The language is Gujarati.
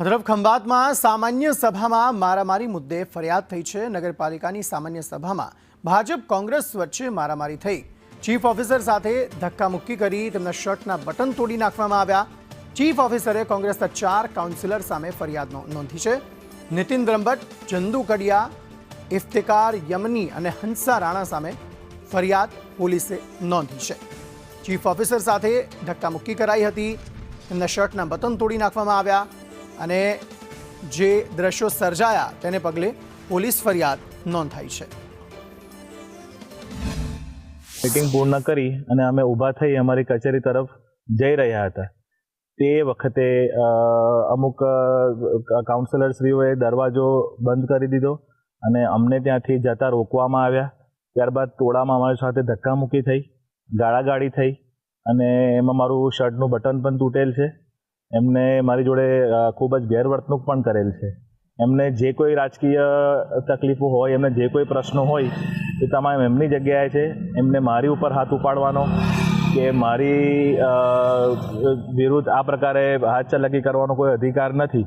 હદરફ ખંભાતમાં સામાન્ય સભામાં મારામારી મુદ્દે ફરિયાદ થઈ છે। નગરપાલિકાની સામાન્ય સભામાં ભાજપ કોંગ્રેસ વચ્ચે મારામારી થઈ। ચીફ ઓફિસર સાથે ધક્કામુક્કી કરી તેમના શર્ટના બટન તોડી નાખવામાં આવ્યા। ચીફ ઓફિસરે કોંગ્રેસના 4 કાઉન્સિલર સામે ફરિયાદ નોંધી છે। નીતિન બ્રહ્મભટ્ટ, ચંદુ કડિયા, ઇફ્તિકાર યમની અને હંસા રાણા સામે ફરિયાદ પોલીસે નોંધી છે। ચીફ ઓફિસર સાથે ધક્કામુક્કી કરાઈ હતી, તેમના શર્ટના બટન તોડી નાખવામાં આવ્યા અને જે દ્રશ્યો સર્જાયા તેને પગલે પોલીસ ફરિયાદ નોંધાઈ છે। મીટિંગ પૂર્ણ કરી અને અમે ઊભા થઈ અમારી કચેરી તરફ જઈ રહ્યા હતા તે વખતે અમુક કાઉન્સિલરશ્રીઓએ દરવાજો બંધ કરી દીધો અને અમને ત્યાંથી જતા રોકવામાં આવ્યા। ત્યારબાદ ટોળામાં અમારી સાથે ધક્કામુક્કી થઈ, ગાળાગાળી થઈ અને એમાં મારું શર્ટનું બટન પણ તૂટેલ છે। એમને મારી જોડે ખૂબ જ ગેરવર્તણૂક પણ કરેલ છે। એમને જે કોઈ રાજકીય તકલીફો હોય, એમને જે કોઈ પ્રશ્નો હોય એ તમામ એમની જગ્યાએ છે। એમને મારી ઉપર હાથ ઉપાડવાનો કે મારી વિરુદ્ધ આ પ્રકારે હાથ ચલાકી કરવાનો કોઈ અધિકાર નથી।